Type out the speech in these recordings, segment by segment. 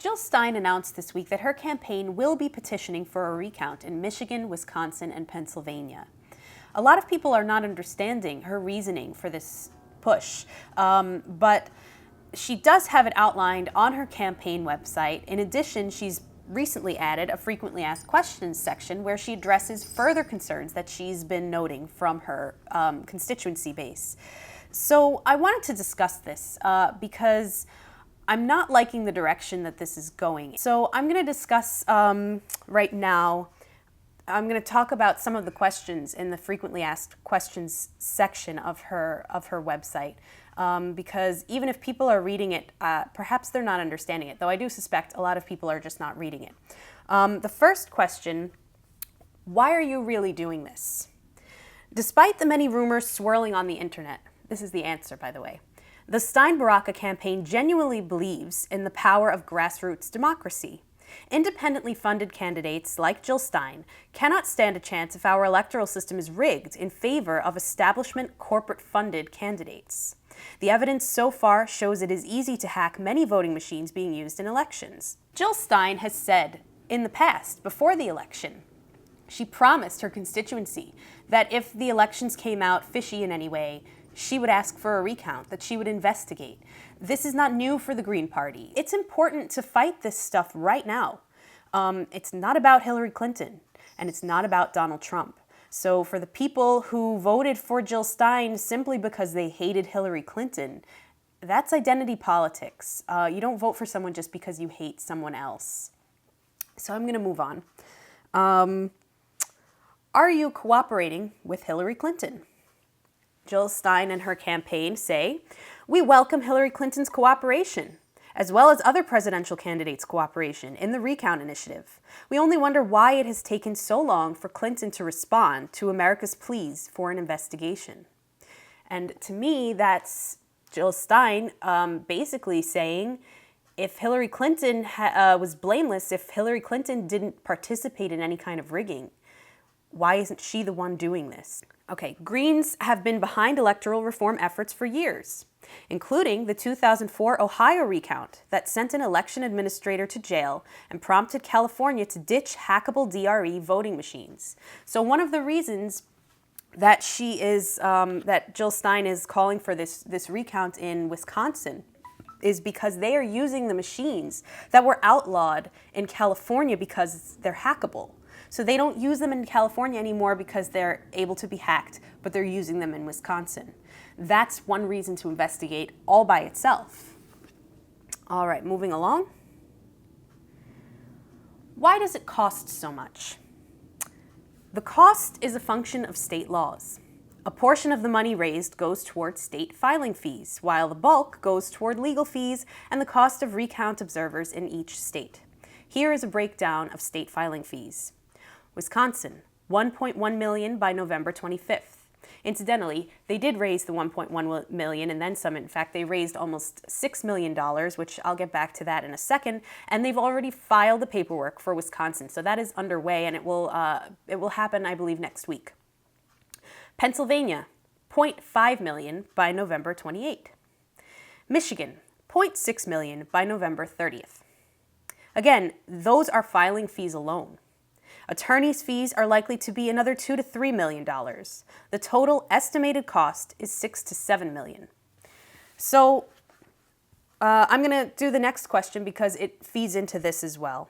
Jill Stein announced this week that her campaign will be petitioning for a recount in Michigan, Wisconsin, and Pennsylvania. A lot of people are not understanding her reasoning for this push, but she does have it outlined on her campaign website. In addition, she's recently added a frequently asked questions section where she addresses further concerns that she's been noting from her constituency base. So I wanted to discuss this because I'm not liking the direction that this is going. So I'm going to discuss right now, I'm going to talk about some of the questions in the frequently asked questions section of her website. Because even if people are reading it, perhaps they're not understanding it, though I do suspect a lot of people are just not reading it. The first question, why are you really doing this? Despite the many rumors swirling on the internet, this is the answer, by the way, the Stein-Baraka campaign genuinely believes in the power of grassroots democracy. Independently funded candidates like Jill Stein cannot stand a chance if our electoral system is rigged in favor of establishment corporate-funded candidates. The evidence so far shows it is easy to hack many voting machines being used in elections. Jill Stein has said in the past, before the election, she promised her constituency that if the elections came out fishy in any way, she would ask for a recount, that she would investigate. This is not new for the Green Party. It's important to fight this stuff right now. It's not about Hillary Clinton, and it's not about Donald Trump. So for the people who voted for Jill Stein simply because they hated Hillary Clinton, that's identity politics. You don't vote for someone just because you hate someone else. So I'm going to move on. Are you cooperating with Hillary Clinton? Jill Stein and her campaign say, "We welcome Hillary Clinton's cooperation, as well as other presidential candidates' cooperation in the Recount initiative. We only wonder why it has taken so long for Clinton to respond to America's pleas for an investigation." And to me, that's Jill Stein basically saying, if Hillary Clinton was blameless, if Hillary Clinton didn't participate in any kind of rigging, why isn't she the one doing this? Okay, Greens have been behind electoral reform efforts for years, including the 2004 Ohio recount that sent an election administrator to jail and prompted California to ditch hackable DRE voting machines. So one of the reasons that that Jill Stein is calling for this recount in Wisconsin is because they are using the machines that were outlawed in California because they're hackable. So they don't use them in California anymore because they're able to be hacked, but they're using them in Wisconsin. That's one reason to investigate all by itself. All right, moving along. Why does it cost so much? The cost is a function of state laws. A portion of the money raised goes toward state filing fees, while the bulk goes toward legal fees and the cost of recount observers in each state. Here is a breakdown of state filing fees. Wisconsin, $1.1 million by November 25th. Incidentally, they did raise the $1.1 million and then some. In fact, they raised almost $6 million, which I'll get back to that in a second, and they've already filed the paperwork for Wisconsin. So that is underway, and it will happen, I believe, next week. Pennsylvania, $0.5 million by November 28th. Michigan, $0.6 million by November 30th. Again, those are filing fees alone. Attorney's fees are likely to be another $2 to $3 million. The total estimated cost is $6 to $7 million. So I'm going to do the next question because it feeds into this as well.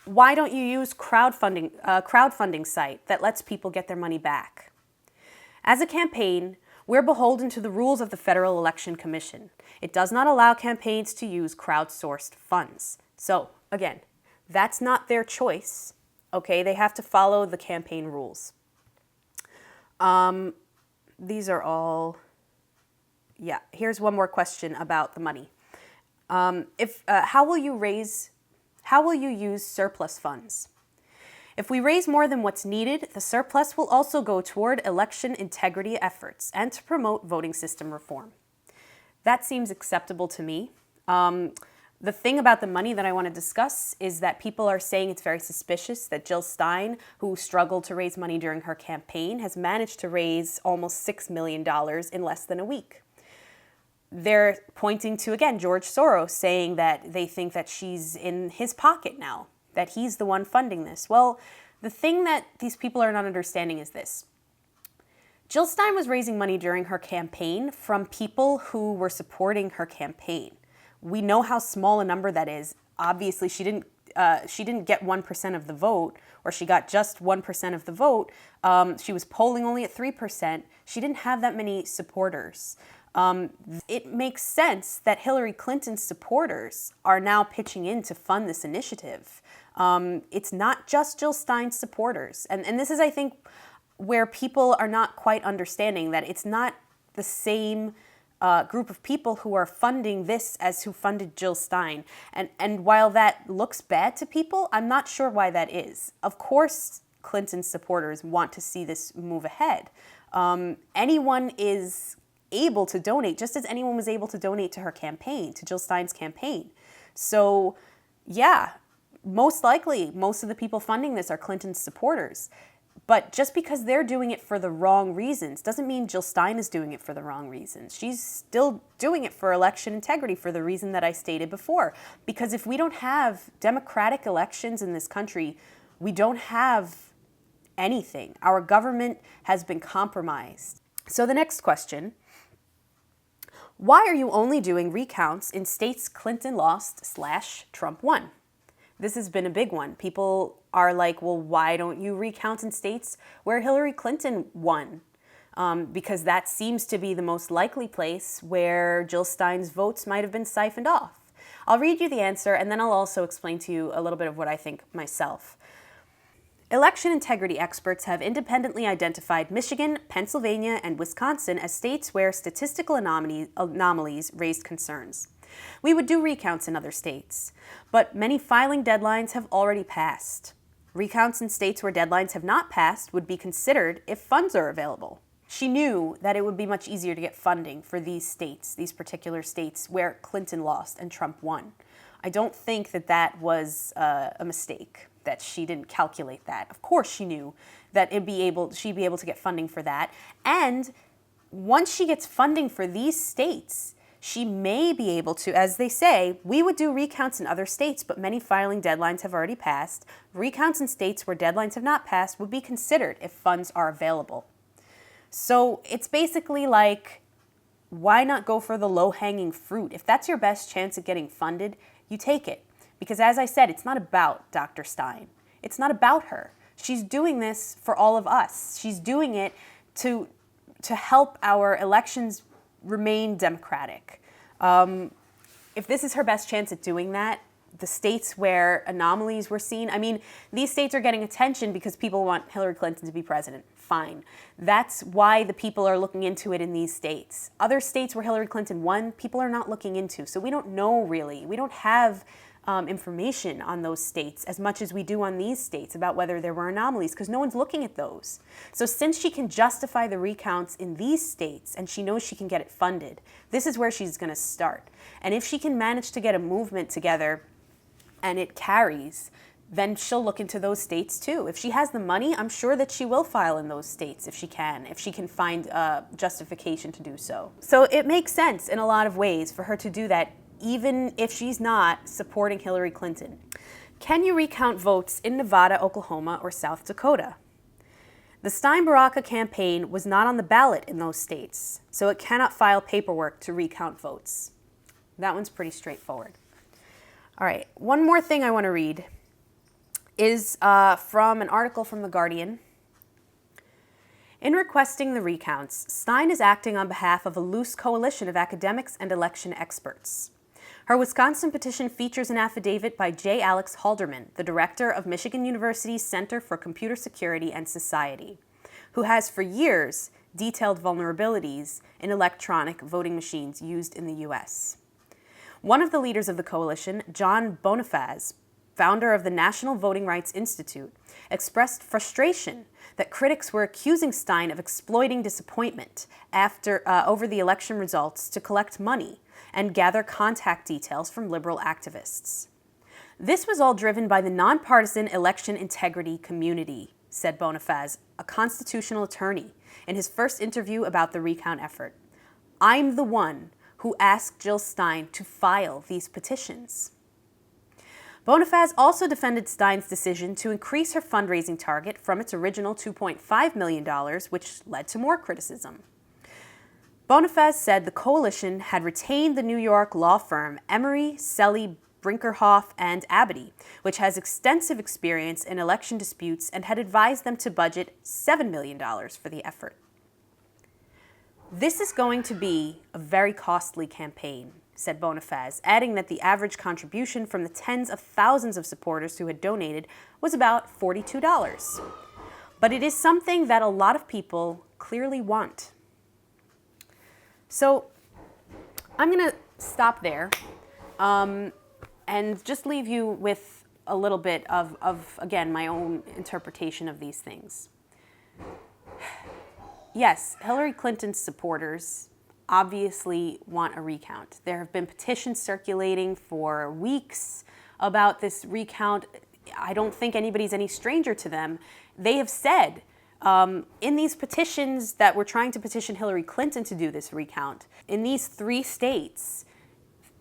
Why don't you use crowdfunding site that lets people get their money back? As a campaign, we're beholden to the rules of the Federal Election Commission. It does not allow campaigns to use crowdsourced funds. So again, that's not their choice. Okay, they have to follow the campaign rules. These are all, yeah, here's one more question about the money. How will you use surplus funds? If we raise more than what's needed, the surplus will also go toward election integrity efforts and to promote voting system reform. That seems acceptable to me. The thing about the money that I want to discuss is that people are saying it's very suspicious that Jill Stein, who struggled to raise money during her campaign, has managed to raise almost $6 million in less than a week. they're pointing to, again, George Soros, saying that they think that she's in his pocket now, that he's the one funding this. Well, the thing that these people are not understanding is this. Jill Stein was raising money during her campaign from people who were supporting her campaign. We know how small a number that is. Obviously, she didn't get 1% of the vote, or she got just 1% of the vote. She was polling only at 3%. She didn't have that many supporters. It makes sense that Hillary Clinton's supporters are now pitching in to fund this initiative. It's not just Jill Stein's supporters. And this is, I think, where people are not quite understanding that it's not the same group of people who are funding this as who funded Jill Stein. And while that looks bad to people, I'm not sure why that is. Of course, Clinton's supporters want to see this move ahead. Anyone is able to donate, just as anyone was able to donate to her campaign, to Jill Stein's campaign. So, yeah, most likely, most of the people funding this are Clinton's supporters. But just because they're doing it for the wrong reasons doesn't mean Jill Stein is doing it for the wrong reasons. She's still doing it for election integrity for the reason that I stated before. Because if we don't have democratic elections in this country, we don't have anything. Our government has been compromised. So the next question, why are you only doing recounts in states Clinton lost / Trump won? This has been a big one. People are like, well, why don't you recount in states where Hillary Clinton won? Because that seems to be the most likely place where Jill Stein's votes might have been siphoned off. I'll read you the answer, and then I'll also explain to you a little bit of what I think myself. Election integrity experts have independently identified Michigan, Pennsylvania, and Wisconsin as states where statistical anomalies raised concerns. We would do recounts in other states, but many filing deadlines have already passed. Recounts in states where deadlines have not passed would be considered if funds are available. She knew that it would be much easier to get funding for these states, these particular states where Clinton lost and Trump won. I don't think that that was a mistake, that she didn't calculate that. Of course she knew that she'd be able to get funding for that. And once she gets funding for these states, she may be able to, as they say, we would do recounts in other states, but many filing deadlines have already passed. Recounts in states where deadlines have not passed would be considered if funds are available. So it's basically like, why not go for the low-hanging fruit? If that's your best chance at getting funded, you take it. Because as I said, it's not about Dr. Stein. It's not about her. She's doing this for all of us. She's doing it to help our elections remain democratic. If this is her best chance at doing that, the states where anomalies were seen, I mean, these states are getting attention because people want Hillary Clinton to be president. Fine. That's why the people are looking into it in these states. Other states where Hillary Clinton won, people are not looking into. So we don't know really. We don't have information on those states as much as we do on these states about whether there were anomalies, because no one's looking at those. So since she can justify the recounts in these states and she knows she can get it funded, this is where she's going to start. And if she can manage to get a movement together and it carries, then she'll look into those states too. If she has the money, I'm sure that she will file in those states if she can find justification to do so. So it makes sense in a lot of ways for her to do that, even if she's not supporting Hillary Clinton. Can you recount votes in Nevada, Oklahoma, or South Dakota? The Stein-Baraka campaign was not on the ballot in those states, so it cannot file paperwork to recount votes. That one's pretty straightforward. All right, one more thing I want to read is from an article from The Guardian. In requesting the recounts, Stein is acting on behalf of a loose coalition of academics and election experts. Her Wisconsin petition features an affidavit by J. Alex Halderman, the director of Michigan University's Center for Computer Security and Society, who has for years detailed vulnerabilities in electronic voting machines used in the U.S. One of the leaders of the coalition, John Bonifaz, founder of the National Voting Rights Institute, expressed frustration that critics were accusing Stein of exploiting disappointment over the election results to collect money and gather contact details from liberal activists. This was all driven by the nonpartisan election integrity community, said Bonifaz, a constitutional attorney, in his first interview about the recount effort. I'm the one who asked Jill Stein to file these petitions. Bonifaz also defended Stein's decision to increase her fundraising target from its original $2.5 million, which led to more criticism. Bonifaz said the coalition had retained the New York law firm Emery, Selly, Brinkerhoff, and Abity, which has extensive experience in election disputes, and had advised them to budget $7 million for the effort. "This is going to be a very costly campaign," said Bonifaz, adding that the average contribution from the tens of thousands of supporters who had donated was about $42. "But it is something that a lot of people clearly want." So I'm going to stop there and just leave you with a little bit of, again, my own interpretation of these things. Yes, Hillary Clinton's supporters obviously want a recount. There have been petitions circulating for weeks about this recount. I don't think anybody's any stranger to them. They have said in these petitions that were trying to petition Hillary Clinton to do this recount, in these 3 states,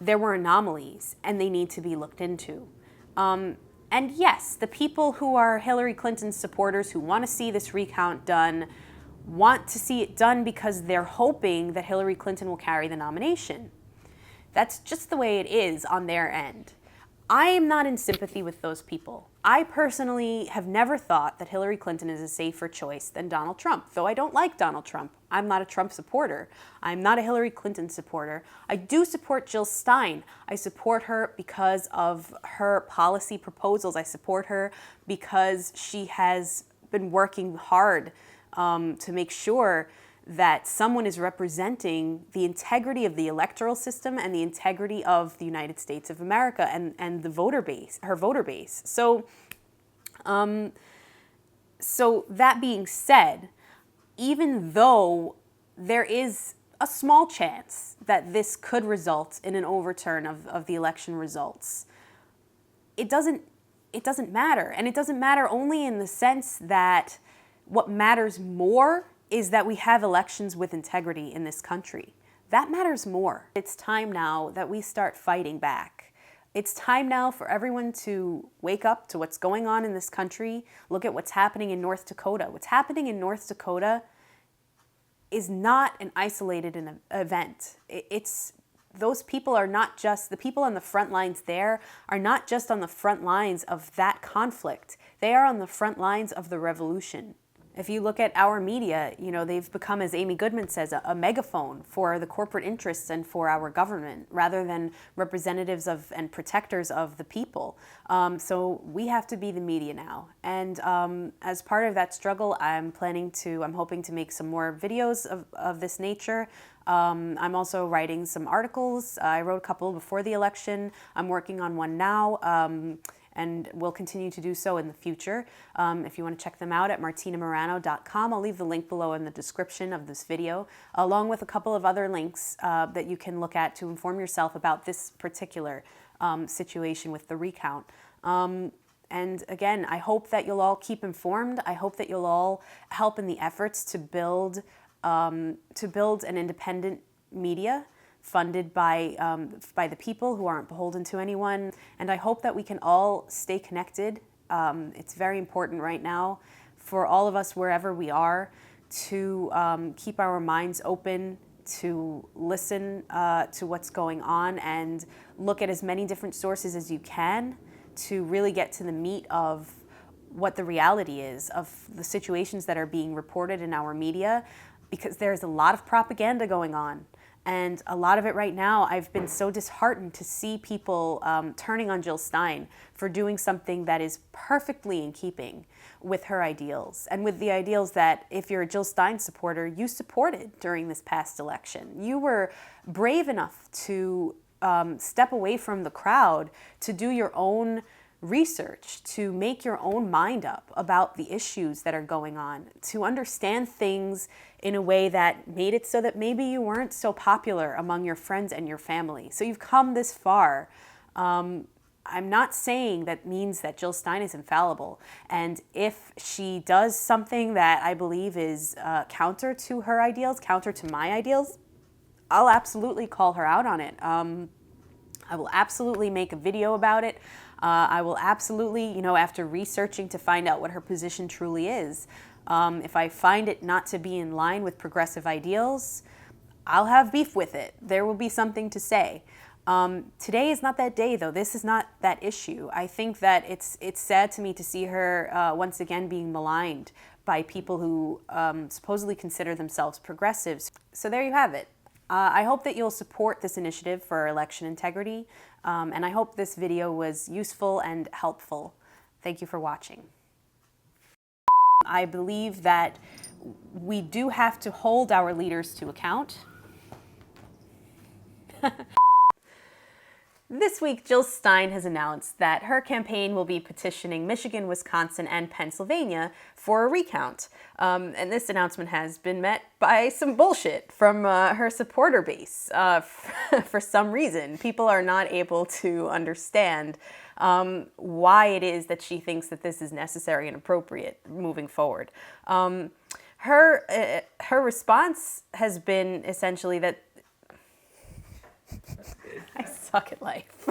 there were anomalies and they need to be looked into. And yes, the people who are Hillary Clinton's supporters who want to see this recount done want to see it done because they're hoping that Hillary Clinton will carry the nomination. That's just the way it is on their end. I am not in sympathy with those people. I personally have never thought that Hillary Clinton is a safer choice than Donald Trump, though I don't like Donald Trump. I'm not a Trump supporter. I'm not a Hillary Clinton supporter. I do support Jill Stein. I support her because of her policy proposals. I support her because she has been working hard to make sure that someone is representing the integrity of the electoral system and the integrity of the United States of America and the voter base, her voter base. So that being said, even though there is a small chance that this could result in an overturn of the election results, it doesn't matter. And it doesn't matter only in the sense that what matters more is that we have elections with integrity in this country. That matters more. It's time now that we start fighting back. It's time now for everyone to wake up to what's going on in this country. Look at what's happening in North Dakota. What's happening in North Dakota is not an isolated event. Those people are not just, the people on the front lines there are not just on the front lines of that conflict. They are on the front lines of the revolution. If you look at our media, they've become, as Amy Goodman says, a megaphone for the corporate interests and for our government, rather than representatives of and protectors of the people. So we have to be the media now. And as part of that struggle, I'm hoping to make some more videos of this nature. I'm also writing some articles. I wrote a couple before the election. I'm working on one now. And will continue to do so in the future. If you want to check them out at martinamorano.com, I'll leave the link below in the description of this video, along with a couple of other links that you can look at to inform yourself about this particular situation with the recount. And again, I hope that you'll all keep informed. I hope that you'll all help in the efforts to build an independent media funded by the people who aren't beholden to anyone. And I hope that we can all stay connected. It's very important right now for all of us, wherever we are, to keep our minds open, to listen to what's going on, and look at as many different sources as you can to really get to the meat of what the reality is of the situations that are being reported in our media, because there's a lot of propaganda going on. And a lot of it right now, I've been so disheartened to see people turning on Jill Stein for doing something that is perfectly in keeping with her ideals, and with the ideals that, if you're a Jill Stein supporter, you supported during this past election. You were brave enough to step away from the crowd, to do your own research, to make your own mind up about the issues that are going on, to understand things in a way that made it so that maybe you weren't so popular among your friends and your family. So you've come this far. I'm not saying that means that Jill Stein is infallible. And if she does something that I believe is counter to her ideals, counter to my ideals, I'll absolutely call her out on it. I will absolutely make a video about it. I will absolutely, after researching to find out what her position truly is, if I find it not to be in line with progressive ideals, I'll have beef with it. There will be something to say. Today is not that day, though. This is not that issue. I think that it's sad to me to see her once again being maligned by people who supposedly consider themselves progressives. So there you have it. I hope that you'll support this initiative for election integrity, and I hope this video was useful and helpful. Thank you for watching. I believe that we do have to hold our leaders to account. This week, Jill Stein has announced that her campaign will be petitioning Michigan, Wisconsin, and Pennsylvania for a recount. And this announcement has been met by some bullshit from her supporter base. For some reason, people are not able to understand why it is that she thinks that this is necessary and appropriate moving forward. Her response has been essentially that I suck at life.